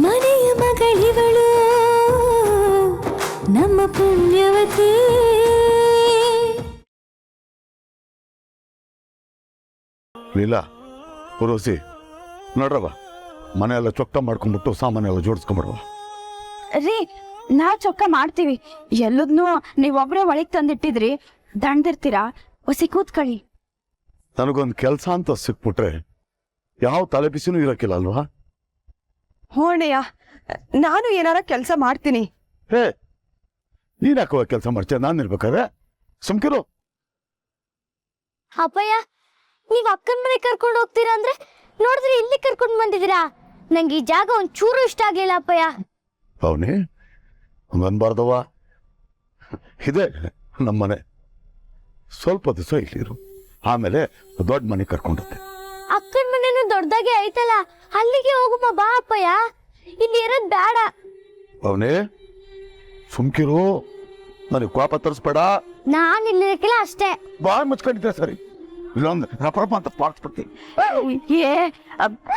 ಮನೆಯ ಮಗಳಿವಳು ನಮ್ಮ ಪುಣ್ಯವತಿ. ಲೀಲಾ ಪುರೋಸಿ ನೋಡ್ರವ, ಮನೆಯೆಲ್ಲ ಚೊಕ್ಕ ಮಾಡ್ಕೊಂಡ್ಬಿಟ್ಟು ಸಾಮಾನೆಲ್ಲ ಜೋಡಿಸ್ಕೊಂಡ್ಬಿಡುವ. ರೀ, ನಾವ್ ಚೊಕ್ಕ ಮಾಡ್ತೀವಿ. ಎಲ್ಲದನ್ನೂ ನೀವೊಬ್ರೇ ಒಳಗ್ ತಂದಿಟ್ಟಿದ್ರಿ, ದಂಡಿರ್ತೀರಾ. ಹೊಸಿ ಕೂತ್ಕೊಳ್ಳಿ. ನನಗೊಂದು ಕೆಲಸ ಅಂತ ಸಿಕ್ಬಿಟ್ರೆ ಯಾವ ತಲೆ ಬಿಸಿನೂ ಇರಕ್ಕಿಲ್ಲ ಅಲ್ವಾ? ಹೋಣಯ್ಯ, ನಾನು ಏನಾರ ಕೆಲಸ ಮಾಡ್ತೀನಿ. ಹೇ, ನೀನ್ ಯಾಕೋ ಕೆಲಸ ಮಾಡ್ತೀಯ? ನಾನು ಇರ್ಬೇಕಾದ್ರೆ ಸುಮ್ಕಿರು. ಅಪ್ಪಯ್ಯ, ನೀವ್ ಅಕ್ಕನ ಮನೆ ಕರ್ಕೊಂಡು ಹೋಗ್ತೀರಾ ಅಂದ್ರೆ ನೋಡಿದ್ರೆ ಇಲ್ಲಿ ಕರ್ಕೊಂಡು ಬಂದಿದ್ದೀರಾ. ನಂಗೆ ಈ ಜಾಗ ಒಂಚೂರು ಇಷ್ಟ ಆಗ್ಲಿಲ್ಲ ಅಪ್ಪಯ್ಯ. ಅವನಿ ಹಂಗನ್ಬಾರ್ದವ್ವ, ಇದೆ ನಮ್ಮನೆ, ಸ್ವಲ್ಪ ದಿವಸ ಇಲ್ಲಿರು, ಆಮೇಲೆ ದೊಡ್ಡ ಮನೆ ಕರ್ಕೊಂಡತ್ತೆ. ಅಕ್ಕನ ಮನೆನೂ ದೊಡ್ಡದಾಗೆ ಐತಲ್ಲ, ಅಲ್ಲಿಗೆ ಹೋಗುಮ್ಮ ಬಾ ಅಪ್ಪಯ್ಯ, ಇಲ್ಲಿ ಇರೋದ್ ಬೇಡ. ಅವನೇ ಸುಮ್ಕಿರು, ನನಗೆ ಕೋಪ ತರಿಸ್ಬೇಡ. ನಾನ್ ಇಲ್ಲಿರಕ್ಕಿಲ್ಲ ಅಷ್ಟೇ. ಬಾಯ್ ಮುಚ್ಕೊಂಡಿದ್ದೆ ಸರಿ, ಇಲ್ಲೊಂದು ರಪರಪ ಅಂತ ಪಾಕ್ಸ್ಬಿಡ್ತೀನಿ.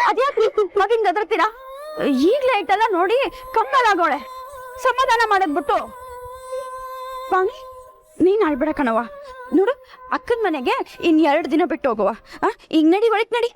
ಅದ್ಯಾಕೆ ಮಗಿನ್ ಗದರ್ತೀರಾ? ಈಗ್ಲೇ ಐತಲ್ಲ ನೋಡಿ, ಕಮ್ಮಲಾಗೋಳೆ. ಸಮಾಧಾನ ಮಾಡದ್ಬಿಟ್ಟು ಪಾಣಿ, ನೀನ್ ಆಳ್ಬೇಡ ಕಣವ. ನೋಡು, ಅಕ್ಕನ ಮನೆಗೆ ಇನ್ 2 ದಿನ ಬಿಟ್ಟು ಹೋಗುವ. ಈಗ ನಡಿ, ಒಳಗ್ ನಡಿ.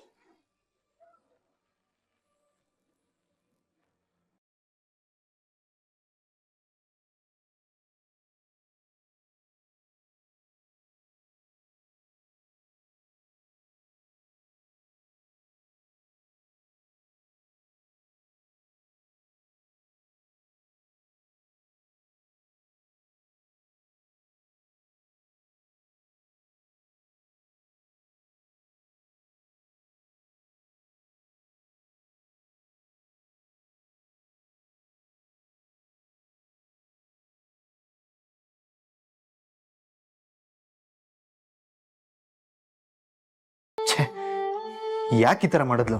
ಯಾಕೆ ಈ ಥರ ಮಾಡಿದ್ಲು?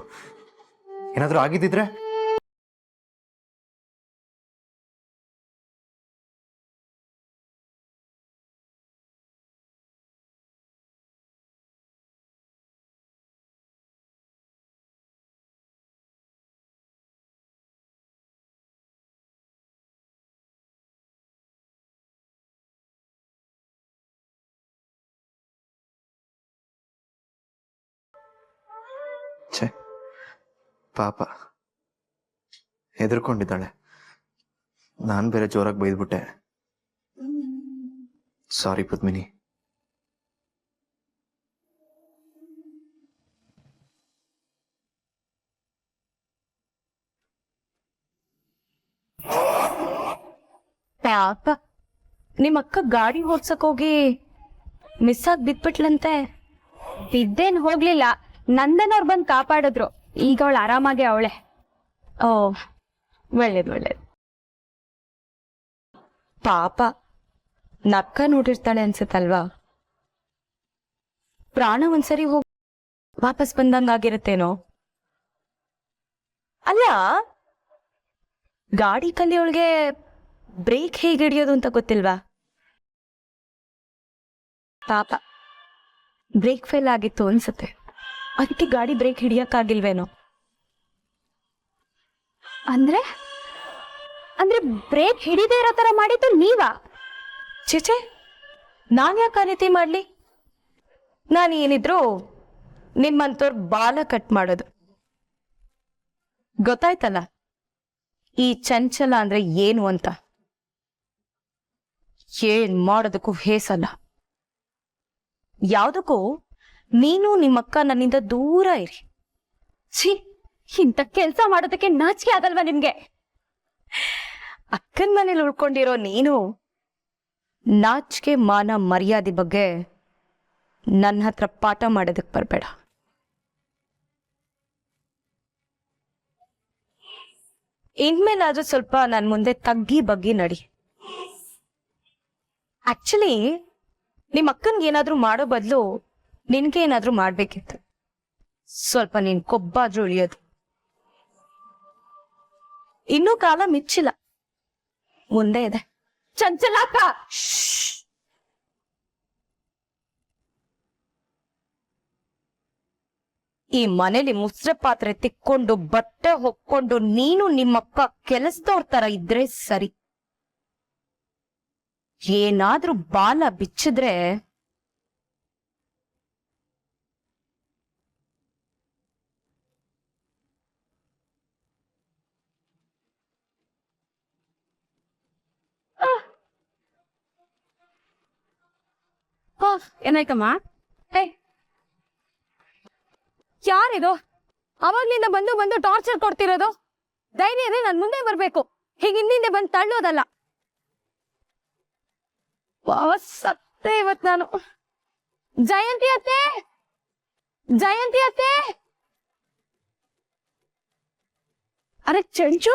ಏನಾದರೂ ಆಗಿದ್ದಿದ್ರೆ? ಛೇ, ಪಾಪ ಹೆದರ್ಕೊಂಡಿದ್ದಾಳೆ. ನಾನು ಬೇರೆ ಜೋರಾಗಿ ಬೈದ್ಬಿಟ್ಟೆ. ಸಾರಿ ಪದ್ಮಿನಿ. ಪಾಪ, ನಿಮ್ಮಕ್ಕ ಗಾಡಿ ಓಡ್ಸಕ್ ಹೋಗಿ ಮಿಸ್ ಆಗಿ ಬಿದ್ಬಿಟ್ಲಂತೆ. ಬಿದ್ದೇನ್ ಹೋಗ್ಲಿಲ್ಲ, ನಂದನವ್ರು ಬಂದು ಕಾಪಾಡಿದ್ರು. ಈಗ ಅವಳು ಆರಾಮಾಗೆ ಅವಳೆ. ಓ, ಒಳ್ಳೇದು ಒಳ್ಳೇದು. ಪಾಪ, ನಕ್ಕ ನೋಡಿರ್ತಾಳೆ ಅನ್ಸುತ್ತಲ್ವಾ? ಪ್ರಾಣ ಒಂದ್ಸರಿ ಹೋಗಿ ವಾಪಸ್ ಬಂದಂಗಾಗಿರುತ್ತೇನೋ. ಅಲ್ಲ, ಗಾಡಿ ಕಲಿಯೋಳ್ಗೆ ಬ್ರೇಕ್ ಹೇಗೆ ಹಿಡಿಯೋದು ಅಂತ ಗೊತ್ತಿಲ್ವಾ? ಪಾಪ, ಬ್ರೇಕ್ ಫೇಲ್ ಆಗಿತ್ತು ಅನ್ಸುತ್ತೆ, ಅದಕ್ಕೆ ಗಾಡಿ ಬ್ರೇಕ್ ಹಿಡಿಯಕ್ಕಾಗಿಲ್ವೇನೋ. ಅಂದ್ರೆ ಅಂದ್ರೆ ಬ್ರೇಕ್ ಹಿಡಿದೇ ಇರೋ ತರ ಮಾಡಿದ್ದು ನೀವಾ? ಚೇಚೆ, ನಾನ್ ಯಾಕೆ ಆ ರೀತಿ ಮಾಡ್ಲಿ? ನಾನು ಏನಿದ್ರು ನಿಮ್ಮಂತವ್ರ ಬಾಲ ಕಟ್ ಮಾಡೋದು. ಗೊತ್ತಾಯ್ತಲ್ಲ ಈ ಚಂಚಲ ಅಂದ್ರೆ ಏನು ಅಂತ. ಏನ್ ಮಾಡೋದಕ್ಕೂ ಹೇಸಲ್ಲ. ಯಾವ್ದಕ್ಕೂ ನೀನು ನಿಮ್ಮಕ್ಕ ನನ್ನಿಂದ ದೂರ ಇರಿ. ಛೀ, ಇಂಥ ಕೆಲ್ಸ ಮಾಡೋದಕ್ಕೆ ನಾಚಿಕೆ ಆಗಲ್ವಾ ನಿಮ್ಗೆ? ಅಕ್ಕನ ಮನೇಲಿ ಉಳ್ಕೊಂಡಿರೋ ನೀನು ನಾಚಿಕೆ ಮಾನ ಮರ್ಯಾದೆ ಬಗ್ಗೆ ನನ್ನ ಹತ್ರ ಪಾಠ ಮಾಡೋದಕ್ಕೆ ಬರಬೇಡ. ಇನ್ಮೇಲಾದ್ರೂ ಸ್ವಲ್ಪ ನನ್ನ ಮುಂದೆ ತಗ್ಗಿ ಬಗ್ಗಿ ನಡಿ. ಆಕ್ಚುಲಿ ನಿಮ್ಮ ಅಕ್ಕನ್ಗೆ ಏನಾದ್ರೂ ಮಾಡೋ ಬದಲು ನಿನ್ಗೆ ಏನಾದ್ರೂ ಮಾಡ್ಬೇಕಿತ್ತು. ಸ್ವಲ್ಪ ನೀನ್ ಕೊಬ್ಬಾದ್ರೂ ಉಳಿಯೋದು. ಇನ್ನೂ ಕಾಲ ಮಿಚ್ಚಿಲ್ಲ, ಮುಂದೆ ಇದೆ. ಚಂಚಲಾಕ, ಈ ಮನೇಲಿ ಮುಸ್ರೆ ಪಾತ್ರೆ ತಿಕ್ಕೊಂಡು ಬಟ್ಟೆ ಹೊಕ್ಕೊಂಡು ನೀನು ನಿಮ್ಮಪ್ಪ ಕೆಲಸದವ್ರ ತರ ಇದ್ರೆ ಸರಿ. ಏನಾದ್ರೂ ಬಾಲ ಬಿಚ್ಚಿದ್ರೆ ಏನಾಯ್ತಮ್ಮ? ಯಾರಿದು ಅವಾಗ್ಲಿಂದ ಬಂದು ಬಂದು ಟಾರ್ಚರ್ ಕೊಡ್ತಿರೋದು? ಧೈರ್ಯ ಇದೆ ನನ್ ಮುಂದೆ ಬರ್ಬೇಕು, ಹೀಗೆ ಹಿಂದಿಂದೆ ಬಂದು ತಳ್ಳೋದಲ್ಲ. ಸತ್ತೆ ಇವತ್ ನಾನು. ಜಯಂತಿ ಅತ್ತೆ, ಜಯಂತಿ ಅತ್ತೆ. ಅರೆ ಚೆಂಚು,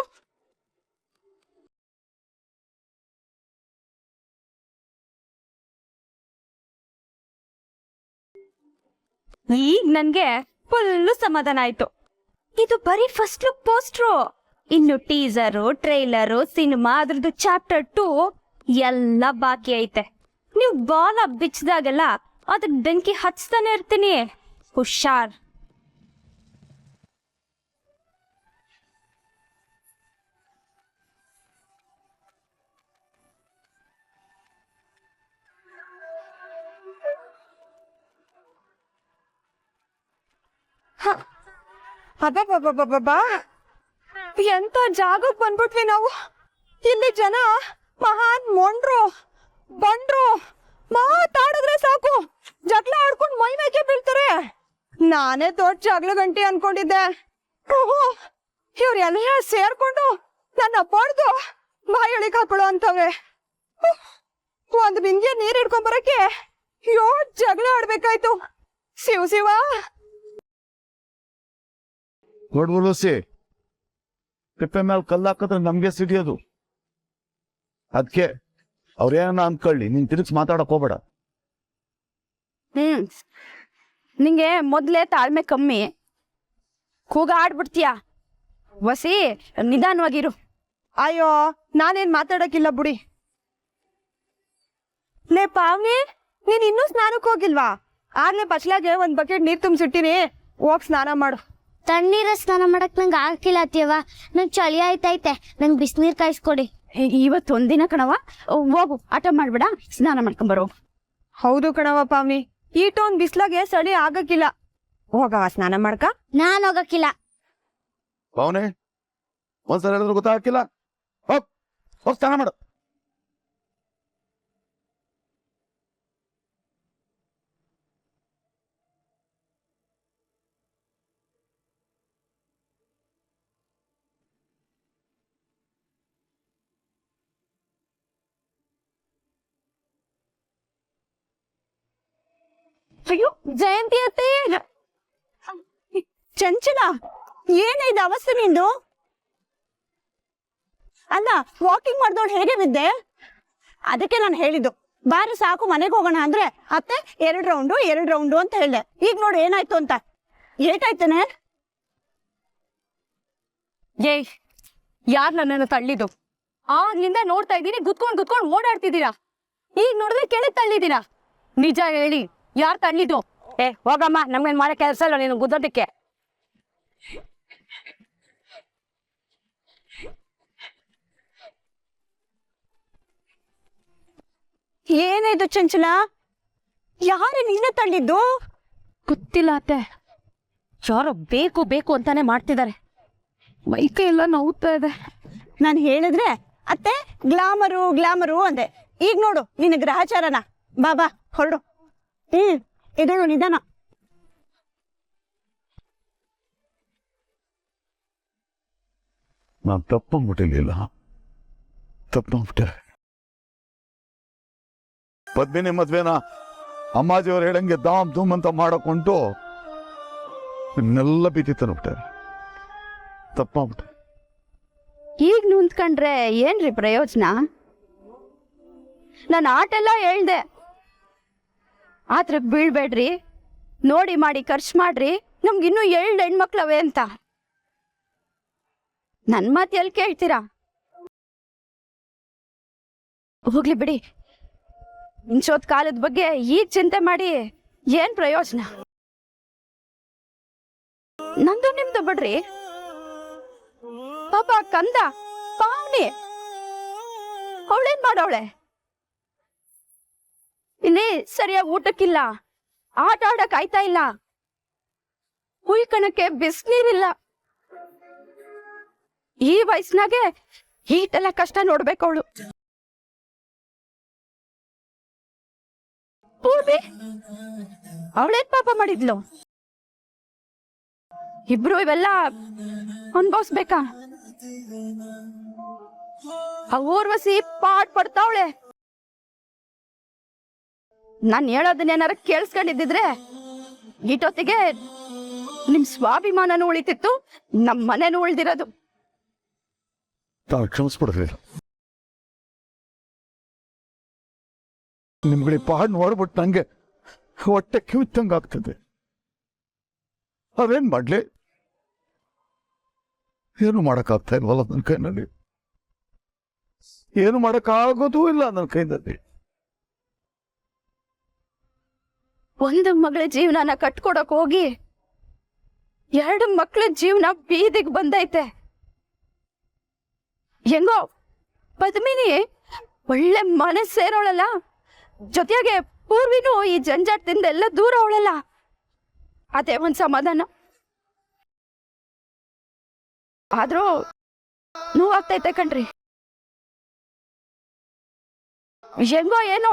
ಈಗ ನನ್ಗೆ ಫುಲ್ಲು ಸಮಾಧಾನ ಆಯ್ತು. ಇದು ಬರೀ ಫಸ್ಟ್ ಲುಕ್ ಪೋಸ್ಟ್ರು, ಇನ್ನು ಟೀಸರು, ಟ್ರೈಲರು, ಸಿನಿಮಾ, ಅದ್ರದ್ದು ಚಾಪ್ಟರ್ 2 ಎಲ್ಲ ಬಾಕಿ ಐತೆ. ನೀವು ಬಾಲ ಬಿಚ್ಚಿದಾಗೆಲ್ಲ ಅದಕ್ಕೆ ಬೆಂಕಿ ಹಚ್ತಾನೆ ಇರ್ತೀನಿ, ಹುಷಾರ್. ಅಬ್ಬಬ್ಬಬ್ಬಬ್ಬಬ್ಬಾ, ಎಂತ ಜಾಗಕ್ಕೆ ಬಂದ್ಬಿಟ್ವಿ ನಾವು. ಇಲ್ಲಿ ಜನ ಮಹಾನ್ ಮೊಂಡ್ರು ಬಂಡ್ರು, ಮಾತಾಡಿದ್ರೆ ಸಾಕು ಜಗಳ ಆಡ್ಕೊಂಡು ಮೈ ಮೇಕೆ ಬೀಳ್ತಾರೆ. ನಾನೇ ದೊಡ್ಡ ಜಗಳ ಗಂಟಿ ಅನ್ಕೊಂಡಿದ್ದೆ. ಇವ್ರೆಲ್ಲ ಸೇರ್ಕೊಂಡು ನನ್ನ ಬಡ್ದು ಬಾಯೊಳಗೆ ಹಾಕೊಳ್ಳೋ ಅಂತವೆ. ಒಂದ್ ಬಿಂದಿಗೆ ನೀರ್ ಹಿಡ್ಕೊಂಡ್ ಬರಕ್ಕೆ ಜಗಳ ಆಡ್ಬೇಕಾಯ್ತು. ಶಿವ ಶಿವ. ನೋಡ್ಬುಲಸಿ, ತಿಪ್ಪೆ ಮೇಲೆ ಕಲ್ಲು ಹಾಕಿದ್ರೆ ನಮ್ಗೆ ಸಿಡಿಯೋದು. ಅದಕ್ಕೆ ಅವ್ರೇನ ಅನ್ಕೊಳ್ಳಿ, ನೀನ್ ತಿರುಗಿಸಿ ಮಾತಾಡಕ್ ಹೋಗ್ಬೇಡ. ನಿಂಗೆ ಮೊದ್ಲೇ ತಾಳ್ಮೆ ಕಮ್ಮಿ, ಕೂಗ ಆಡ್ಬಿಡ್ತೀಯ. ವಸಿ ನಿಧಾನವಾಗಿರು. ಅಯ್ಯೋ, ನಾನೇನ್ ಮಾತಾಡಕ್ಕಿಲ್ಲ ಬಿಡಿ. ಲೇ ಪಾವ್ನಿ, ನೀನ್ ಇನ್ನೂ ಸ್ನಾನಕ್ಕೆ ಹೋಗಿಲ್ವಾ? ಆಗ್ಲೇ ಬಚ್ಲಾಗೆ ಒಂದ್ ಬಕೆಟ್ ನೀರ್ ತುಂಬಿಸಿಟ್ಟಿನಿ, ಹೋಗ್ ಸ್ನಾನ ಮಾಡು. ತಣ್ಣೀರ ಸ್ನಾನ ಮಾಡಕ್ ನಂಗೆ ಆಗ್ತಿಲ್ಲ ಅತ್ತಿಯವ್ವ, ನಂಗೆ ಚಳಿ ಆಯ್ತೈತೆ, ನಂಗೆ ಬಿಸಿನೀರ್ ಕಾಯಿಸ್ಕೊಡಿ. ಇವತ್ತು ಒಂದಿನ ಕಣವ, ಹೋಗು ಆಟ ಮಾಡ್ಬೇಡ, ಸ್ನಾನ ಮಾಡ್ಕೊಂಬರೋ. ಹೌದು ಕಣವ ಪಾವ್ನಿ, ಈಟೊಂದ್ ಬಿಸ್ಲಾಗೆ ಚಳಿ ಆಗಕ್ಕಿಲ್ಲ. ಹೋಗವ ಸ್ನಾನ ಮಾಡ್ಕ. ನಾನ್ ಹೋಗಕ್ಕಿಲ್ಲ. ಅವನೇ ಒಂದ್ಸಲ ಹೇಳಿದ್ರು ಗೊತ್ತಾಗಿಲ್ಲ. ಹೋಗ್ ಹೋಗ್ ಸ್ನಾನ ಮಾಡು. ಅಯ್ಯೋ ಜಯಂತಿ ಅತ್ತೆ, ಚಂಚಲ, ಏನಿದೆ ಅವಸ್ಥೆ ನಿಂದು? ಅಲ್ಲ, ವಾಕಿಂಗ್ ಮಾಡ್ದೋಳು ಹೇಗೆ ಬಿದ್ದೆ? ಅದಕ್ಕೆ ನಾನು ಹೇಳಿದ್ದು, ಬಾರಿ ಸಾಕು ಮನೆಗೆ ಹೋಗೋಣ ಅಂದ್ರೆ ಅತ್ತೆ 2 ರೌಂಡು ಅಂತ ಹೇಳ್ದೆ. ಈಗ ನೋಡಿ ಏನಾಯ್ತು ಅಂತ. ಏಟಾಯ್ತಾನೆ? ಏಯ್, ಯಾರ್ ನನ್ನನ್ನು ತಳ್ಳಿದ್ದು? ಆಗ್ಲಿಂದ ನೋಡ್ತಾ ಇದ್ದೀನಿ, ಗುತ್ಕೊಂಡ್ ಓಡಾಡ್ತಿದ್ದೀರಾ. ಈಗ ನೋಡಿದ್ರೆ ಕೆಳಗೆ ತಳ್ಳಿದ್ದೀರಾ. ನಿಜ ಹೇಳಿ, ಯಾರ್ ತಳ್ಳಿದ್ದು? ಹೋಗಮ್ಮ, ನಮ್ಗೇನ್ ಮಾಡೋ ಕೆಲಸ ಇಲ್ಲ ನೀನು ಗುದ್ದೋದಕ್ಕೆ. ಏನಾಯ್ತು ಚಂಚಲ? ಯಾರು ನಿನ್ನ ತಳ್ಳಿದ್ದು? ಗೊತ್ತಿಲ್ಲ ಅತ್ತೆ, ಯಾರೋ ಬೇಕು ಅಂತಾನೆ ಮಾಡ್ತಿದ್ದಾರೆ. ಮೈಕೈ ಎಲ್ಲ ನೋವ್ತಾ ಇದೆ. ನಾನು ಹೇಳಿದ್ರೆ ಅತ್ತೆ ಗ್ಲಾಮರು ಅಂದೆ. ಈಗ ನೋಡು ನಿನ್ನ ಗ್ರಹಚಾರನ. ಬಾ ಹೊರಡು. ಇದಳು ನಿಧಾನ. ನಾನು ತಪ್ಪಂಬಿಟ್ಟಿರ್ಲಿಲ್ಲ, ತಪ್ಪಂಬಿಟ್ಟೆ. ಪದ್ಮಿನಿ ಮದ್ವೆನ ಅಮ್ಮಾಜಿಯವ್ರು ಹೇಳಂಗೆ ದಾಮ್ ಧೂಮ್ ಅಂತ ಮಾಡಕೊಂಡು ಇನ್ನೆಲ್ಲ ಬಿದ್ದಿತ್ತನ್ಬಿಟ್ಟೆ. ತಪ್ಪಂಬಿಟ್ಟೆ. ಈಗ ನಿಂತ್ಕೊಂಡ್ರೆ ಏನ್ರಿ ಪ್ರಯೋಜನ? ನಾನು ಆಟೆಲ್ಲ ಹೇಳ್ದೆ, ಆತ್ರ ಬೀಳ್ಬೇಡ್ರಿ, ನೋಡಿ ಮಾಡಿ ಖರ್ಚು ಮಾಡ್ರಿ, ನಮ್ಗಿನ್ನೂ 2 ಹೆಣ್ಮಕ್ಳವೆ ಅಂತ. ನನ್ ಮಾತು ಎಲ್ಲಿ ಕೇಳ್ತೀರಾ? ಹೋಗ್ಲಿ ಬಿಡಿ. ಇಂಚೋತ್ ಕಾಲದ ಬಗ್ಗೆ ಈಗ ಚಿಂತೆ ಮಾಡಿ ಏನ್ ಪ್ರಯೋಜನ? ನಂದು ನಿಮ್ದು ಬಿಡ್ರಿ. ಪಾಪ ಕಂದ ಪಾವನಿ ಅವಳೇನ್ ಮಾಡವಳೆ? ಇಲ್ಲಿ ಸರಿಯಾಗಿ ಊಟಕ್ಕಿಲ್ಲ, ಆಟ ಆಡಕ್ ಆಯ್ತಾ ಇಲ್ಲ, ಉಯ್ಕಣಕ್ಕೆ ಬಿಸ್ನೀರಿಲ್ಲ. ಈ ವಯಸ್ಸಿನಾಗೆ ಈಟೆಲ್ಲ ಕಷ್ಟ ನೋಡ್ಬೇಕು ಅವಳು. ಪೂರ್ವಿ ಅವಳೇನ್ ಪಾಪ ಮಾಡಿದ್ಲು? ಇಬ್ರು ಇವೆಲ್ಲ ಅನ್ಭವಿಸ್ಬೇಕಾ? ಆ ಊರ್ವಶಿ ಪಾಟ್ ಪಡ್ತಾವಳೆ. ನಾನ್ ಹೇಳೋದನ್ನೇನಾರ ಕೇಳಿಸ್ಕೊಂಡಿದ್ದಿದ್ರೆ ಈಟೊತ್ತಿಗೆ ನಿಮ್ ಸ್ವಾಭಿಮಾನನೂ ಉಳಿತಿತ್ತು, ನಮ್ ಮನೆನೂ ಉಳ್ದಿರೋದು. ತಾವು ಕ್ಷಮಿಸ್ಬಿಡ್ರಿ. ನಿಮ್ಗಳಿಗೆ ಪಾಡ್ ನೋಡ್ಬಿಟ್ಟು ನಂಗೆ ಹೊಟ್ಟೆ ಕಿವಿತ್ತಂಗೆ ಆಗ್ತದೆ. ಅದೇನ್ ಮಾಡ್ಲಿ, ಏನು ಮಾಡಕ್ಕಾಗ್ತಾ ಇಲ್ವಲ್ಲ ನನ್ನ ಕೈನಲ್ಲಿ, ಏನು ಮಾಡಕ್ಕಾಗೋದೂ ಇಲ್ಲ ನನ್ನ ಕೈನಲ್ಲಿ. ಒಂದು ಮಗಳ ಜೀವನನ ಕಟ್ಕೊಡಕ್ ಹೋಗಿ 2 ಮಕ್ಳ ಜೀವನ ಬೀದಿಗೆ ಬಂದೈತೆ. ಹೆಂಗೋ ಪದ್ಮಿನಿ ಒಳ್ಳೆ ಮನಸ್ಸು ಸೇರೋಳಲ್ಲ, ಜೊತೆಗೆ ಪೂರ್ವಿನೂ ಈ ಜಂಜಾಟದಿಂದ ಎಲ್ಲ ದೂರ ಅವಳಲ್ಲ, ಅದೇ ಒಂದ್ ಸಮಾಧಾನ. ಆದ್ರೂ ನೋವಾಗ್ತೈತೆ ಕಣ್ರಿ. ಹೆಂಗೋ ಏನೋ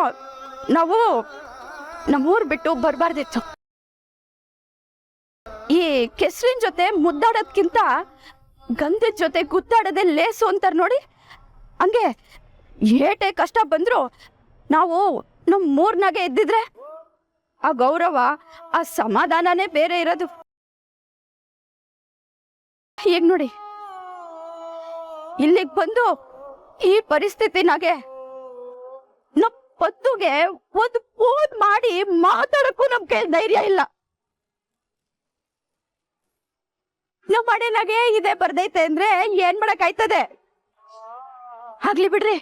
ನಾವು ನಮ್ಮೂರ್ ಬಿಟ್ಟು ಬರ್ಬಾರ್ದಿತ್ತು. ಈ ಕೆಸ್ರಿನ ಜೊತೆ ಮುದ್ದಾಡೋದ್ಕಿಂತ ಗಂಧದ ಜೊತೆ ಗುದ್ದಾಡೋದೇ ಲೇಸು ಅಂತಾರ ನೋಡಿ. ಹಂಗೆ ಏಟೇ ಕಷ್ಟ ಬಂದ್ರು ನಾವು ನಮ್ ಮೂರ್ನಾಗೆ ಇದ್ದಿದ್ರೆ ಆ ಗೌರವ, ಆ ಸಮಾಧಾನನೇ ಬೇರೆ ಇರೋದು. ಈಗ ನೋಡಿ, ಇಲ್ಲಿಗೆ ಬಂದು ಈ ಪರಿಸ್ಥಿತಿನಾಗೆ ನಮ್ ಪದ್ದುಗೆ ಒಂದು ಫೋನ್ ಮಾಡಿ ಮಾತಾಡಕ್ಕೂ ನಮ್ ಕೈ ಧೈರ್ಯ ಇಲ್ಲ. ನಮ್ ಮನೆನಾಗೆ ಇದೇ ಬರ್ದೈತೆ ಅಂದ್ರೆ ಏನ್ ಮಾಡಕ್ ಆಯ್ತದೆ? ಆಗ್ಲಿ ಬಿಡ್ರಿ.